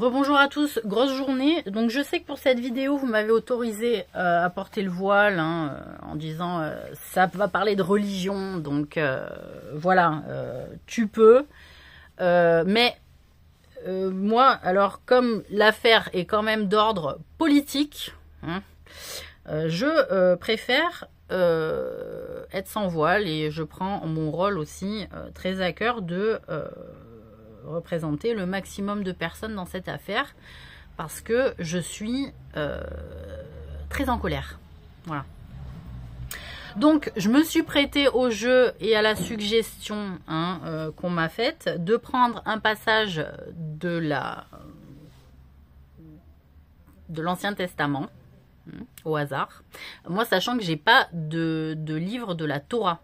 Rebonjour à tous, grosse journée. Donc je sais que pour cette vidéo, vous m'avez autorisé à porter le voile en disant ça va parler de religion. Donc voilà, tu peux. Mais moi, alors comme l'affaire est quand même d'ordre politique, je préfère être sans voile et je prends mon rôle aussi très à cœur de représenter le maximum de personnes dans cette affaire parce que je suis très en colère. Voilà. Donc, je me suis prêtée au jeu et à la suggestion qu'on m'a faite de prendre un passage de l'Ancien Testament au hasard. Moi, sachant que j'ai pas de livre de la Torah.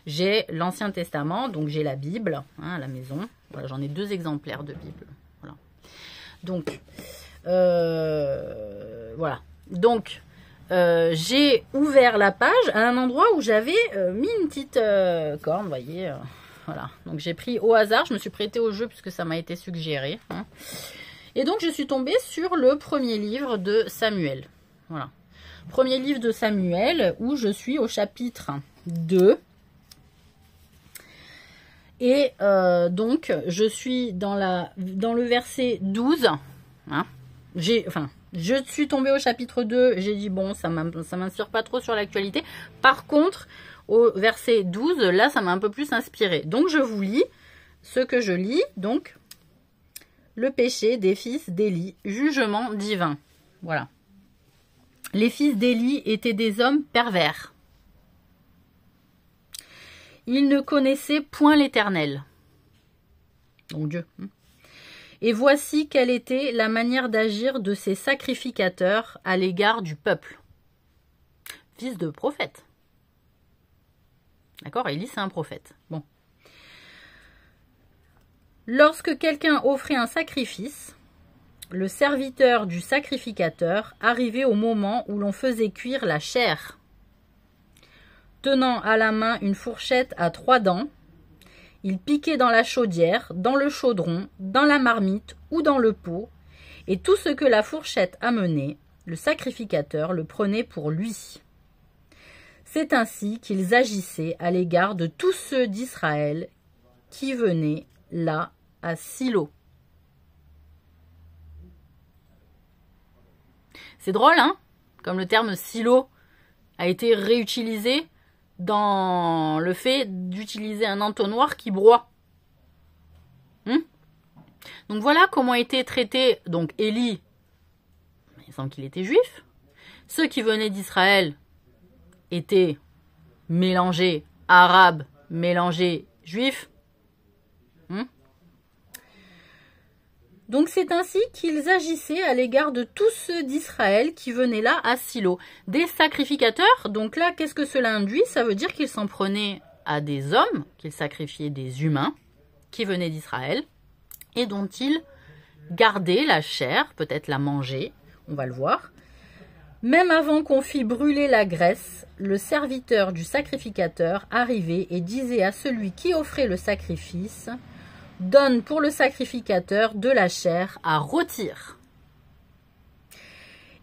J'ai l'Ancien Testament, donc j'ai la Bible à la maison. Voilà, j'en ai 2 exemplaires de Bible. Voilà. Donc, voilà. Donc, j'ai ouvert la page à un endroit où j'avais mis une petite corne, vous voyez. Voilà. Donc, j'ai pris au hasard. Je me suis prêtée au jeu puisque ça m'a été suggéré. Et donc, je suis tombée sur le premier livre de Samuel. Voilà. Premier livre de Samuel où je suis au chapitre 2. Et donc, je suis dans le verset 12. Je suis tombée au chapitre 2. J'ai dit, bon, ça m'inspire pas trop sur l'actualité. Par contre, au verset 12, là, ça m'a un peu plus inspiré. Donc, je vous lis ce que je lis. Donc, le péché des fils d'Élie, jugement divin. Voilà. Les fils d'Élie étaient des hommes pervers. Ils ne connaissaient point l'Éternel. Donc Dieu. Et voici quelle était la manière d'agir de ces sacrificateurs à l'égard du peuple. Fils de prophète. D'accord, Élie c'est un prophète. Bon. Lorsque quelqu'un offrait un sacrifice, le serviteur du sacrificateur arrivait au moment où l'on faisait cuire la chair. Tenant à la main une fourchette à 3 dents, il piquait dans la chaudière, dans le chaudron, dans la marmite ou dans le pot, et tout ce que la fourchette amenait, le sacrificateur le prenait pour lui. C'est ainsi qu'ils agissaient à l'égard de tous ceux d'Israël qui venaient là à Silo. C'est drôle, hein? Comme le terme silo a été réutilisé dans le fait d'utiliser un entonnoir qui broie. Donc voilà comment était traité donc Élie. Il semble qu'il était juif. Ceux qui venaient d'Israël étaient mélangés arabes, mélangés juifs. Donc c'est ainsi qu'ils agissaient à l'égard de tous ceux d'Israël qui venaient là à Silo. Des sacrificateurs, donc là qu'est-ce que cela induit? Ça veut dire qu'ils s'en prenaient à des hommes, qu'ils sacrifiaient des humains qui venaient d'Israël et dont ils gardaient la chair, peut-être la manger, on va le voir. Même avant qu'on fît brûler la graisse, le serviteur du sacrificateur arrivait et disait à celui qui offrait le sacrifice: donne pour le sacrificateur de la chair à rôtir.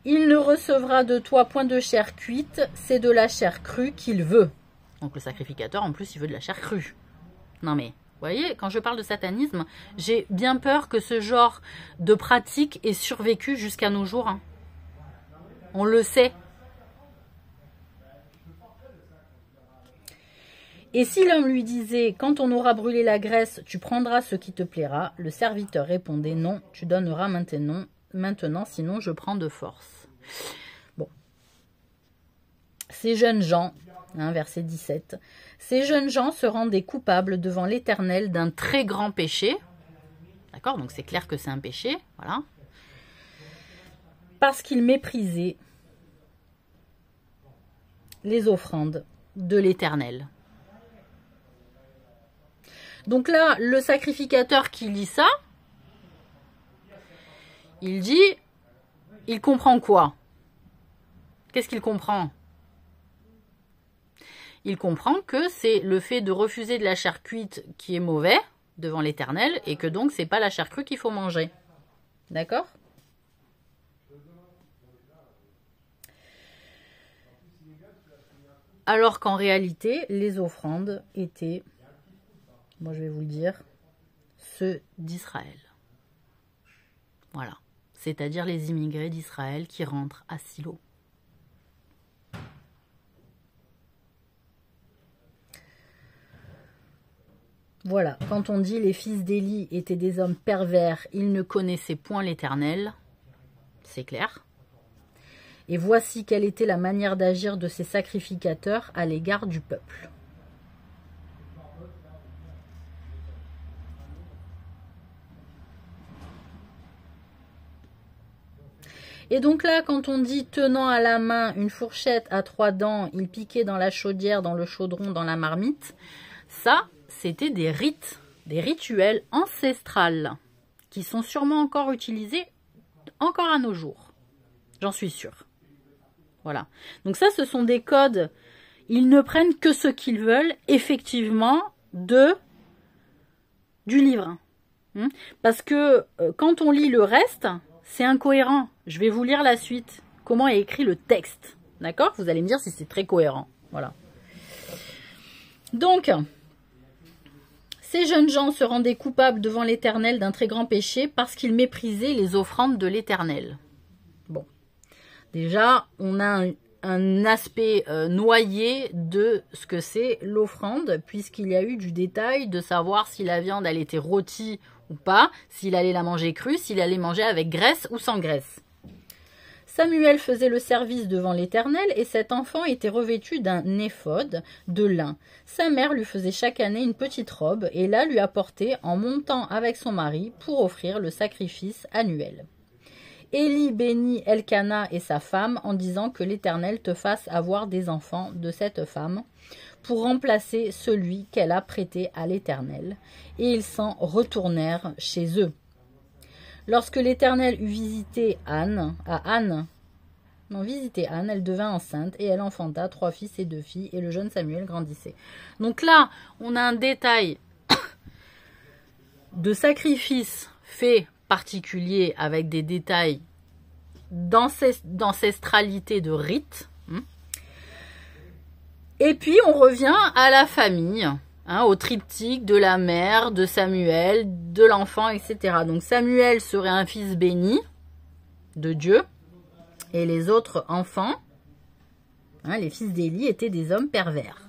Il ne recevra de toi point de chair cuite, c'est de la chair crue qu'il veut. Donc le sacrificateur, en plus, il veut de la chair crue. Non mais, vous voyez, quand je parle de satanisme, j'ai bien peur que ce genre de pratique ait survécu jusqu'à nos jours. On le sait. Et si l'homme lui disait, quand on aura brûlé la graisse, tu prendras ce qui te plaira, le serviteur répondait, non, tu donneras maintenant, sinon je prends de force. Bon. Ces jeunes gens, verset 17, ces jeunes gens se rendaient coupables devant l'Éternel d'un très grand péché. D'accord, donc c'est clair que c'est un péché, voilà. Parce qu'ils méprisaient les offrandes de l'Éternel. Donc là, le sacrificateur qui lit ça, il dit, il comprend quoi? Qu'est-ce qu'il comprend? Il comprend que c'est le fait de refuser de la chair cuite qui est mauvais devant l'Éternel et que donc c'est pas la chair crue qu'il faut manger. D'accord? Alors qu'en réalité, les offrandes étaient, moi je vais vous le dire, ceux d'Israël. Voilà. C'est-à-dire les immigrés d'Israël qui rentrent à Silo. Voilà, quand on dit les fils d'Élie étaient des hommes pervers, ils ne connaissaient point l'Éternel, c'est clair. Et voici quelle était la manière d'agir de ces sacrificateurs à l'égard du peuple. Et donc là, quand on dit tenant à la main une fourchette à 3 dents, il piquait dans la chaudière, dans le chaudron, dans la marmite, ça, c'était des rites, des rituels ancestrales qui sont sûrement encore utilisés encore à nos jours. J'en suis sûre. Voilà. Donc ça, ce sont des codes. Ils ne prennent que ce qu'ils veulent, effectivement, du livre. Parce que quand on lit le reste, c'est incohérent. Je vais vous lire la suite. Comment est écrit le texte. D'accord? Vous allez me dire si c'est très cohérent. Voilà. Donc, ces jeunes gens se rendaient coupables devant l'Éternel d'un très grand péché parce qu'ils méprisaient les offrandes de l'Éternel. Bon. Déjà, on a un aspect noyé de ce que c'est l'offrande, puisqu'il y a eu du détail de savoir si la viande elle était rôtie ou pas, s'il allait la manger crue, s'il allait manger avec graisse ou sans graisse. Samuel faisait le service devant l'Éternel et cet enfant était revêtu d'un éphod de lin. Sa mère lui faisait chaque année une petite robe et la lui apportait en montant avec son mari pour offrir le sacrifice annuel. Élie bénit Elkana et sa femme en disant que l'Éternel te fasse avoir des enfants de cette femme pour remplacer celui qu'elle a prêté à l'Éternel. Et ils s'en retournèrent chez eux. Lorsque l'Éternel eut visité Anne, elle devint enceinte et elle enfanta 3 fils et 2 filles et le jeune Samuel grandissait. Donc là, on a un détail de sacrifice fait particulier avec des détails d'ancestralité de rites. Et puis on revient à la famille, au triptyque de la mère, de Samuel, de l'enfant, etc. Donc Samuel serait un fils béni de Dieu et les autres enfants, les fils d'Élie, étaient des hommes pervers.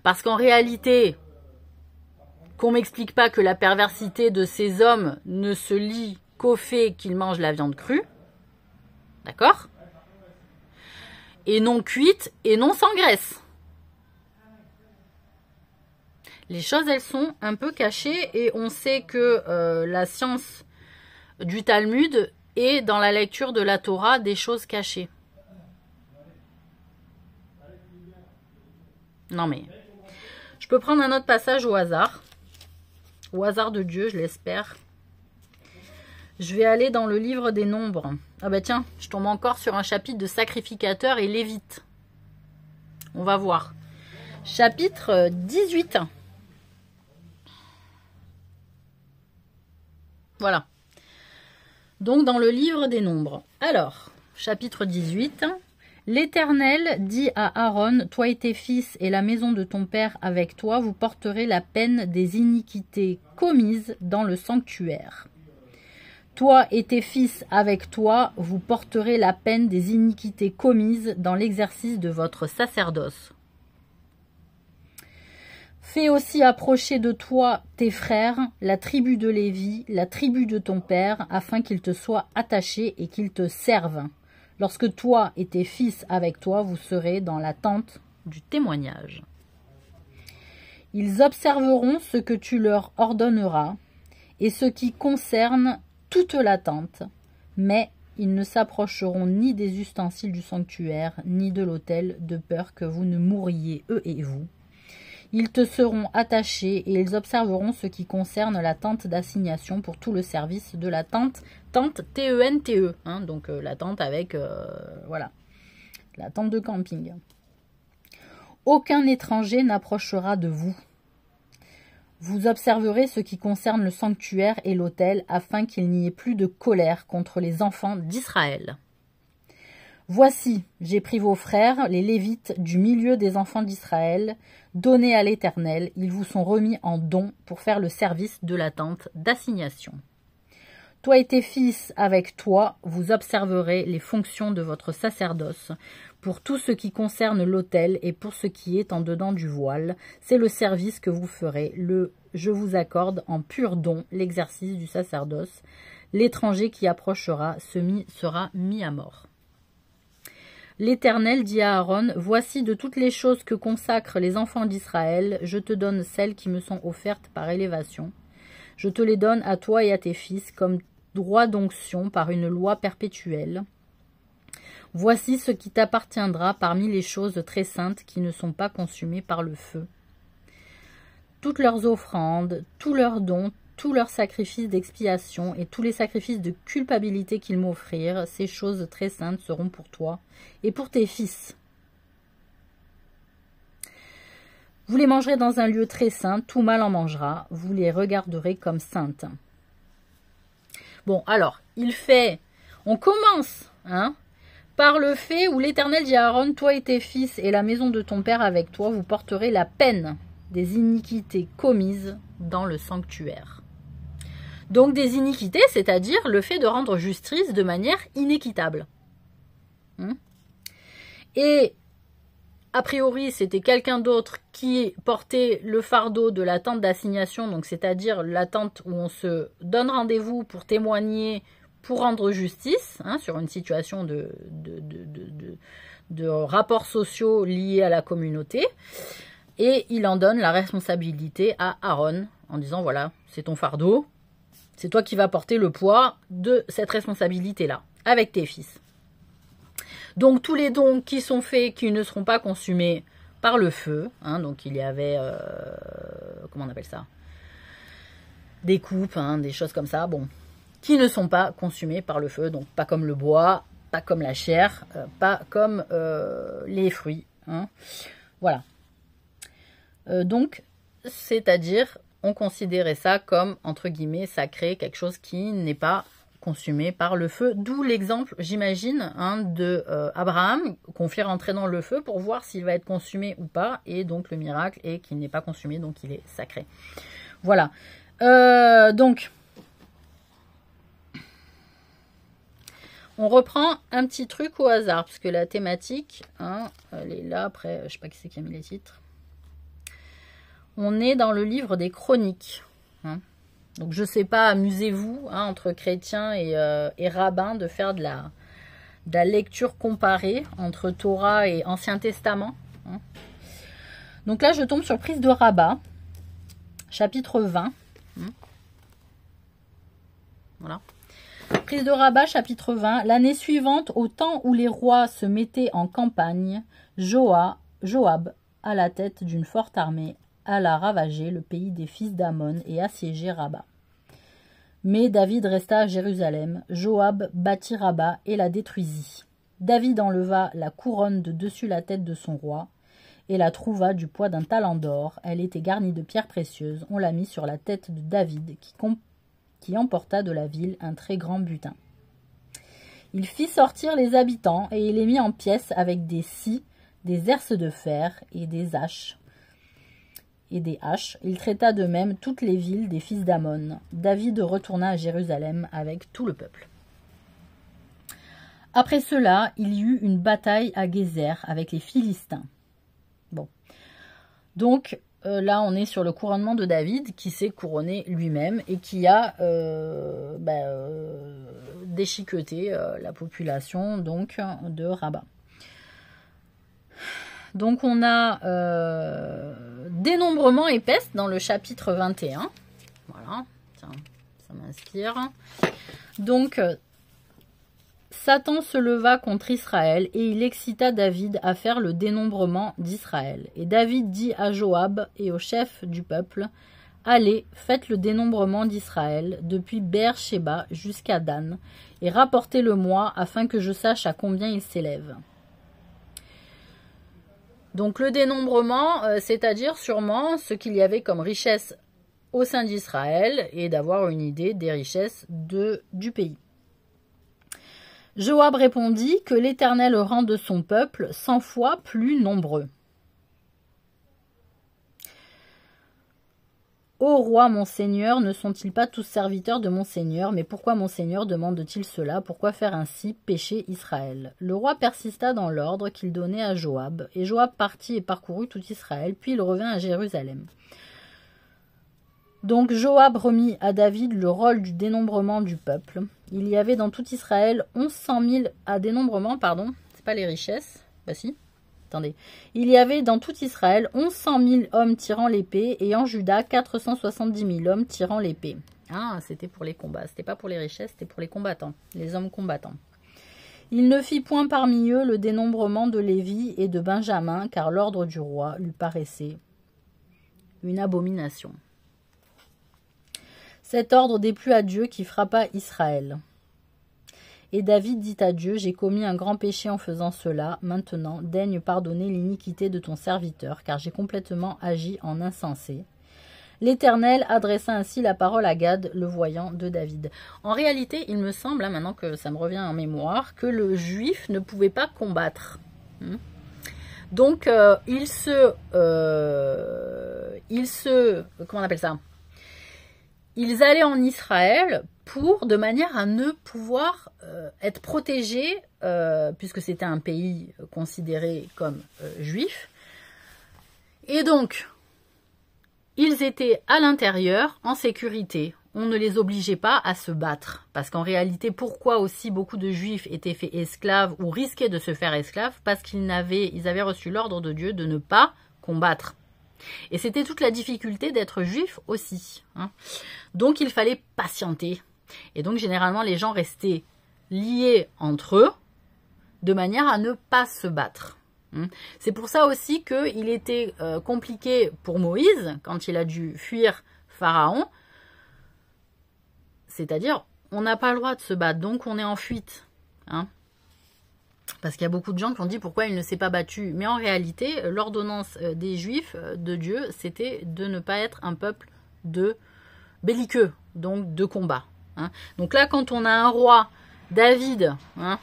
Parce qu'en réalité, qu'on m'explique pas que la perversité de ces hommes ne se lie qu'au fait qu'ils mangent la viande crue, d'accord? Et non cuite et non sans graisse. Les choses, elles sont un peu cachées et on sait que la science du Talmud est dans la lecture de la Torah des choses cachées. Non mais, je peux prendre un autre passage au hasard de Dieu, je l'espère. Je vais aller dans le livre des Nombres. Ah bah tiens, je tombe encore sur un chapitre de sacrificateurs et lévites. On va voir. Chapitre 18. Voilà. Donc dans le livre des Nombres. Alors, chapitre 18. L'Éternel dit à Aaron, toi et tes fils et la maison de ton père avec toi, vous porterez la peine des iniquités commises dans le sanctuaire. Toi et tes fils avec toi, vous porterez la peine des iniquités commises dans l'exercice de votre sacerdoce. Fais aussi approcher de toi tes frères, la tribu de Lévi, la tribu de ton père, afin qu'ils te soient attachés et qu'ils te servent. Lorsque toi et tes fils avec toi, vous serez dans la tente du témoignage. Ils observeront ce que tu leur ordonneras et ce qui concerne toute la tente, mais ils ne s'approcheront ni des ustensiles du sanctuaire, ni de l'autel, de peur que vous ne mouriez, eux et vous. Ils te seront attachés et ils observeront ce qui concerne la tente d'assignation pour tout le service de la tente T-E-N-T-E, donc la tente avec, voilà, la tente de camping. Aucun étranger n'approchera de vous. Vous observerez ce qui concerne le sanctuaire et l'autel, afin qu'il n'y ait plus de colère contre les enfants d'Israël. Voici, j'ai pris vos frères, les Lévites, du milieu des enfants d'Israël, donnés à l'Éternel. Ils vous sont remis en don pour faire le service de la tente d'assignation. Toi et tes fils avec toi, vous observerez les fonctions de votre sacerdoce. Pour tout ce qui concerne l'autel et pour ce qui est en dedans du voile, c'est le service que vous ferez. Je vous accorde en pur don l'exercice du sacerdoce. L'étranger qui approchera sera mis à mort. L'Éternel dit à Aaron, « Voici de toutes les choses que consacrent les enfants d'Israël, je te donne celles qui me sont offertes par élévation. Je te les donne à toi et à tes fils comme droit d'onction par une loi perpétuelle. Voici ce qui t'appartiendra parmi les choses très saintes qui ne sont pas consumées par le feu. Toutes leurs offrandes, tous leurs dons, tous leurs sacrifices d'expiation et tous les sacrifices de culpabilité qu'ils m'offrirent, ces choses très saintes seront pour toi et pour tes fils. Vous les mangerez dans un lieu très saint, tout mâle en mangera, vous les regarderez comme saintes. » Bon, alors, on commence par le fait où l'Éternel dit à Aaron, « Toi et tes fils et la maison de ton père avec toi, vous porterez la peine des iniquités commises dans le sanctuaire. » Donc des iniquités, c'est-à-dire le fait de rendre justice de manière inéquitable. Et a priori, c'était quelqu'un d'autre qui portait le fardeau de la tente d'assignation, donc c'est-à-dire la tente où on se donne rendez-vous pour témoigner, pour rendre justice, sur une situation de rapports sociaux liés à la communauté. Et il en donne la responsabilité à Aaron, en disant, voilà, c'est ton fardeau, c'est toi qui vas porter le poids de cette responsabilité-là, avec tes fils. Donc tous les dons qui sont faits, qui ne seront pas consumés par le feu, donc il y avait, comment on appelle ça, des coupes, des choses comme ça, bon, qui ne sont pas consumés par le feu, donc pas comme le bois, pas comme la chair, pas comme les fruits. Voilà. Donc, c'est-à-dire, on considérait ça comme, entre guillemets, sacré, quelque chose qui n'est pas consumé par le feu. D'où l'exemple, j'imagine, de Abraham, qu'on fait rentrer dans le feu pour voir s'il va être consumé ou pas. Et donc, le miracle est qu'il n'est pas consumé, donc il est sacré. Voilà. Donc, on reprend un petit truc au hasard, parce que la thématique, elle est là, après, je ne sais pas qui c'est qui a mis les titres. On est dans le livre des Chroniques. Donc, je ne sais pas, amusez-vous, entre chrétiens et rabbins, de faire de la lecture comparée entre Torah et Ancien Testament. Donc là, je tombe sur Prise de Rabat, chapitre 20. Voilà. Prise de Rabat, chapitre 20. L'année suivante, au temps où les rois se mettaient en campagne, Joab, à la tête d'une forte armée, alla ravager le pays des fils d'Ammon et assiéger Rabat. Mais David resta à Jérusalem. Joab bâtit Rabat et la détruisit. David enleva la couronne de dessus la tête de son roi et la trouva du poids d'un talent d'or. Elle était garnie de pierres précieuses. On la mit sur la tête de David qui emporta de la ville un très grand butin. Il fit sortir les habitants et il les mit en pièces avec des scies, des herses de fer et des haches. Il traita de même toutes les villes des fils d'Ammon. David retourna à Jérusalem avec tout le peuple. Après cela, il y eut une bataille à Gézer avec les Philistins. Bon. Donc, là, on est sur le couronnement de David, qui s'est couronné lui-même et qui a déchiqueté la population donc, de Rabat. Donc, on a dénombrement et peste dans le chapitre 21. Voilà, tiens, ça m'inspire. Donc, Satan se leva contre Israël et il excita David à faire le dénombrement d'Israël. Et David dit à Joab et aux chefs du peuple, « Allez, faites le dénombrement d'Israël depuis Beer-Sheba jusqu'à Dan et rapportez-le-moi afin que je sache à combien il s'élève. » Donc le dénombrement, c'est-à-dire sûrement ce qu'il y avait comme richesse au sein d'Israël et d'avoir une idée des richesses du pays. Joab répondit que l'Éternel rend de son peuple 100 fois plus nombreux. Ô roi, mon seigneur, ne sont-ils pas tous serviteurs de mon seigneur? Mais pourquoi mon seigneur demande-t-il cela? Pourquoi faire ainsi pécher Israël? Le roi persista dans l'ordre qu'il donnait à Joab, et Joab partit et parcourut tout Israël, puis il revint à Jérusalem. Donc Joab remit à David le rôle du dénombrement du peuple. Il y avait dans tout Israël 1100 000 à dénombrement, pardon, c'est pas les richesses, bah si. Attendez. Il y avait dans tout Israël 1100 000 hommes tirant l'épée et en Juda 470 000 hommes tirant l'épée. Ah, c'était pour les combats. C'était pas pour les richesses, c'était pour les combattants, les hommes combattants. Il ne fit point parmi eux le dénombrement de Lévi et de Benjamin, car l'ordre du roi lui paraissait une abomination. Cet ordre déplut à Dieu qui frappa Israël. Et David dit à Dieu, j'ai commis un grand péché en faisant cela. Maintenant, daigne pardonner l'iniquité de ton serviteur, car j'ai complètement agi en insensé. L'Éternel adressa ainsi la parole à Gad, le voyant de David. En réalité, il me semble, maintenant que ça me revient en mémoire, que le juif ne pouvait pas combattre. Donc, comment on appelle ça? Ils allaient en Israël de manière à ne pouvoir être protégés, puisque c'était un pays considéré comme juif. Et donc, ils étaient à l'intérieur, en sécurité. On ne les obligeait pas à se battre. Parce qu'en réalité, pourquoi aussi beaucoup de juifs étaient faits esclaves ou risquaient de se faire esclaves? Parce qu'ils avaient reçu l'ordre de Dieu de ne pas combattre. Et c'était toute la difficulté d'être juif aussi. Donc il fallait patienter. Et donc généralement les gens restaient liés entre eux de manière à ne pas se battre. C'est pour ça aussi qu'il était compliqué pour Moïse quand il a dû fuir Pharaon. C'est-à-dire on n'a pas le droit de se battre, donc on est en fuite. Parce qu'il y a beaucoup de gens qui ont dit pourquoi il ne s'est pas battu. Mais en réalité, l'ordonnance des Juifs de Dieu, c'était de ne pas être un peuple de belliqueux, donc de combat. Donc là, quand on a un roi, David, il me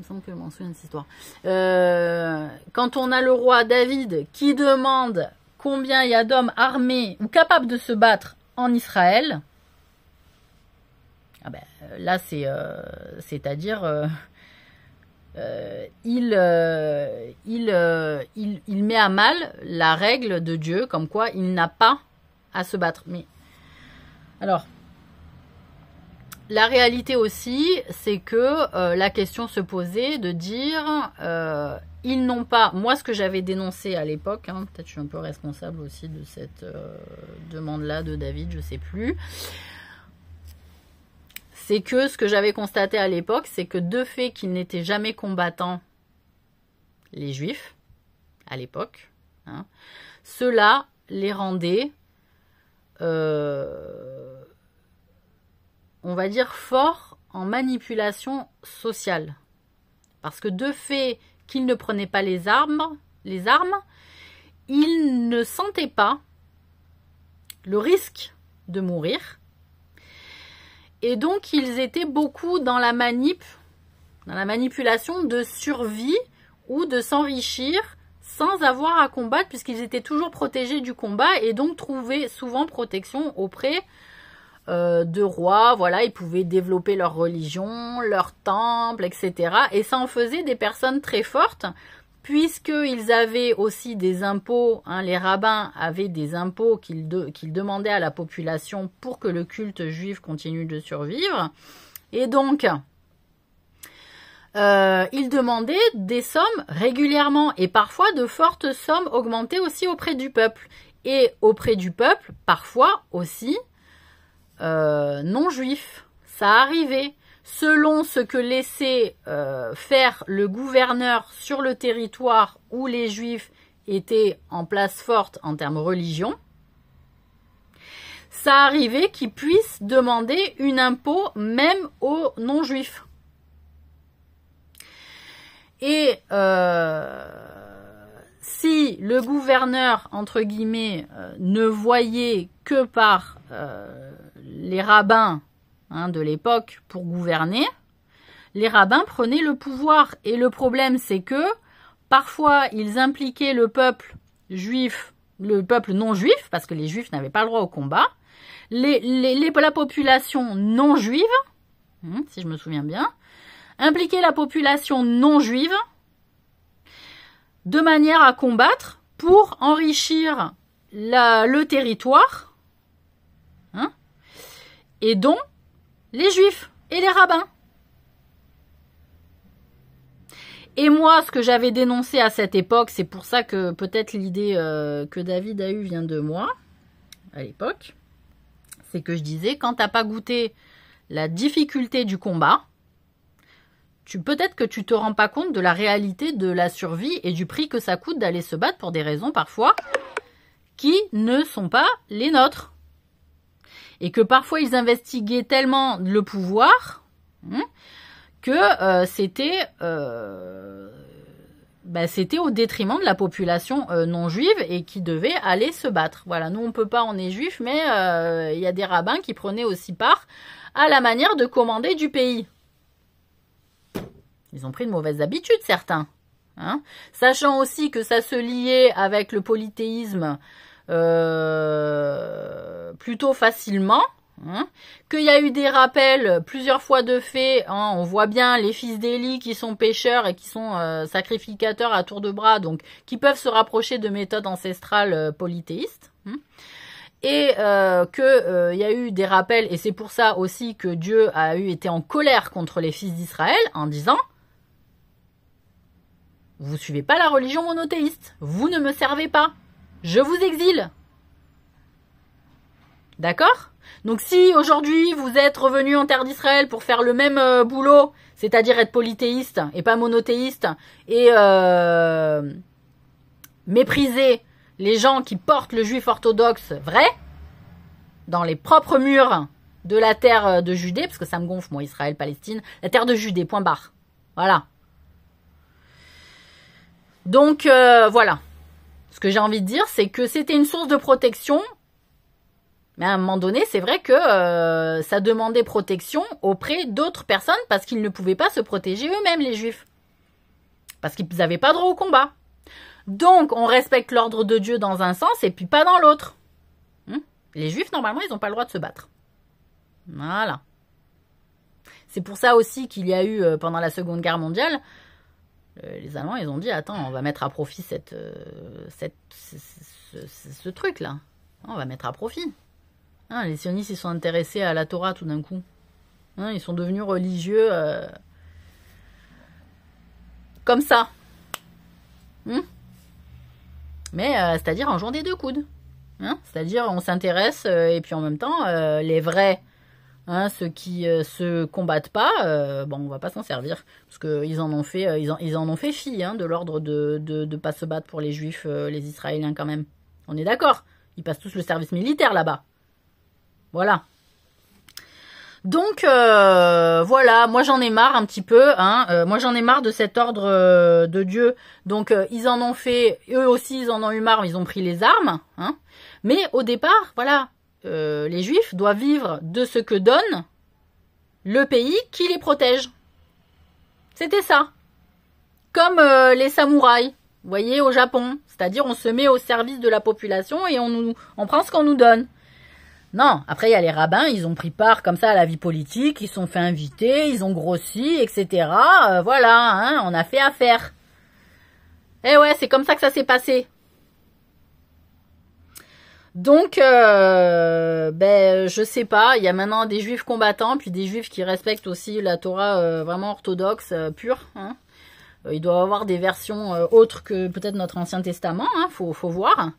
semble que je m'en souviens de cette histoire. Quand on a le roi David qui demande combien il y a d'hommes armés ou capables de se battre en Israël, là, c'est-à-dire... il met à mal la règle de Dieu, comme quoi il n'a pas à se battre. Mais alors, la réalité aussi, c'est que la question se posait de dire, ils n'ont pas, moi ce que j'avais dénoncé à l'époque, peut-être je suis un peu responsable aussi de cette demande-là de David, je sais plus. C'est que ce que j'avais constaté à l'époque, c'est que de fait qu'ils n'étaient jamais combattants, les Juifs, à l'époque, cela les rendait, on va dire, forts en manipulation sociale. Parce que de fait qu'ils ne prenaient pas les armes, ils ne sentaient pas le risque de mourir. Et donc, ils étaient beaucoup dans la manipulation de survie ou de s'enrichir sans avoir à combattre, puisqu'ils étaient toujours protégés du combat et donc trouvaient souvent protection auprès de rois. Voilà, ils pouvaient développer leur religion, leur temple, etc. Et ça en faisait des personnes très fortes, puisqu'ils avaient aussi des impôts, les rabbins avaient des impôts qu'ils demandaient à la population pour que le culte juif continue de survivre. Et donc, ils demandaient des sommes régulièrement et parfois de fortes sommes augmentées aussi auprès du peuple. Et auprès du peuple, parfois aussi non-juifs. Ça arrivait. Selon ce que laissait faire le gouverneur sur le territoire où les Juifs étaient en place forte en termes religion, ça arrivait qu'ils puissent demander une impôt même aux non-Juifs. Et si le gouverneur, entre guillemets, ne voyait que par les rabbins de l'époque pour gouverner, les rabbins prenaient le pouvoir. Et le problème, c'est que parfois, ils impliquaient le peuple juif, le peuple non juif, parce que les juifs n'avaient pas le droit au combat, la population non juive, si je me souviens bien, impliquaient la population non juive de manière à combattre pour enrichir le territoire, et dont les juifs et les rabbins. Et moi, ce que j'avais dénoncé à cette époque, c'est pour ça que peut-être l'idée que David a eue vient de moi, à l'époque, c'est que je disais, quand t'as pas goûté la difficulté du combat, peut-être que tu te rends pas compte de la réalité de la survie et du prix que ça coûte d'aller se battre pour des raisons parfois qui ne sont pas les nôtres. Et que parfois ils investiguaient tellement le pouvoir que c'était au détriment de la population non juive et qui devait aller se battre. Voilà, nous on peut pas, on est juifs, mais il y a des rabbins qui prenaient aussi part à la manière de commander du pays. Ils ont pris de mauvaises habitudes, certains. Sachant aussi que ça se liait avec le polythéisme plutôt facilement, qu'il y a eu des rappels plusieurs fois de fait, on voit bien les fils d'Élie qui sont pêcheurs et qui sont sacrificateurs à tour de bras, donc qui peuvent se rapprocher de méthodes ancestrales polythéistes. Et il y a eu des rappels, et c'est pour ça aussi que Dieu a été en colère contre les fils d'Israël en disant: vous suivez pas la religion monothéiste, vous ne me servez pas, je vous exile. D'accord? Donc si aujourd'hui vous êtes revenu en terre d'Israël pour faire le même boulot, c'est-à-dire être polythéiste et pas monothéiste, et mépriser les gens qui portent le juif orthodoxe vrai, dans les propres murs de la terre de Judée, parce que ça me gonfle, moi, Israël, Palestine, la terre de Judée, point barre. Voilà. Donc, voilà. Ce que j'ai envie de dire, c'est que c'était une source de protection, mais à un moment donné, c'est vrai que ça demandait protection auprès d'autres personnes, parce qu'ils ne pouvaient pas se protéger eux-mêmes, les juifs. Parce qu'ils n'avaient pas droit au combat. Donc, on respecte l'ordre de Dieu dans un sens et puis pas dans l'autre. Les juifs, normalement, ils n'ont pas le droit de se battre. Voilà. C'est pour ça aussi qu'il y a eu, pendant la Seconde Guerre mondiale, les Allemands, ils ont dit, attends, on va mettre à profit ce truc-là. On va mettre à profit. Les sionistes, ils sont intéressés à la Torah tout d'un coup. Ils sont devenus religieux comme ça. Mais c'est-à-dire en jouant des deux coudes. C'est-à-dire on s'intéresse et puis en même temps les vrais, ceux qui se combattent pas, on va pas s'en servir parce que ils en ont fait fi de l'ordre de pas se battre pour les juifs, les Israéliens quand même. On est d'accord. Ils passent tous le service militaire là-bas. Voilà. Donc voilà, moi j'en ai marre un petit peu, moi j'en ai marre de cet ordre de Dieu. Donc ils en ont fait, eux aussi ils en ont eu marre, ils ont pris les armes, Mais au départ, voilà, les Juifs doivent vivre de ce que donne le pays qui les protège. C'était ça. Comme les samouraïs, vous voyez, au Japon. C'est-à-dire on se met au service de la population et on prend ce qu'on nous donne. Non, après il y a les rabbins, ils ont pris part comme ça à la vie politique, ils se sont fait inviter, ils ont grossi, etc. Voilà, on a fait affaire. Eh ouais, c'est comme ça que ça s'est passé. Donc, je sais pas, il y a maintenant des juifs combattants, puis des juifs qui respectent aussi la Torah vraiment orthodoxe, pure. Il doit y avoir des versions autres que peut-être notre Ancien Testament, faut voir.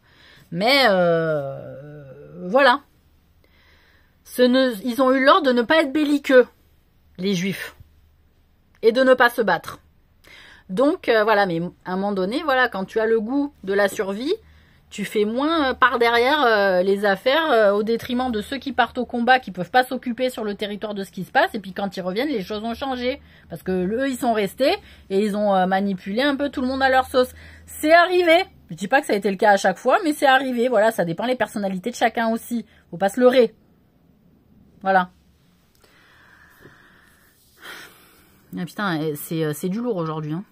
Mais voilà. Ils ont eu l'ordre de ne pas être belliqueux, les Juifs, et de ne pas se battre. Donc voilà, mais à un moment donné, voilà, quand tu as le goût de la survie, tu fais moins par derrière les affaires au détriment de ceux qui partent au combat, qui peuvent pas s'occuper sur le territoire de ce qui se passe, et puis quand ils reviennent, les choses ont changé, parce que eux, ils sont restés, et ils ont manipulé un peu tout le monde à leur sauce. C'est arrivé. Je dis pas que ça a été le cas à chaque fois, mais c'est arrivé. Voilà, ça dépend des personnalités de chacun aussi. Faut pas se leurrer. Voilà. Ah, putain, c'est du lourd aujourd'hui. Hein.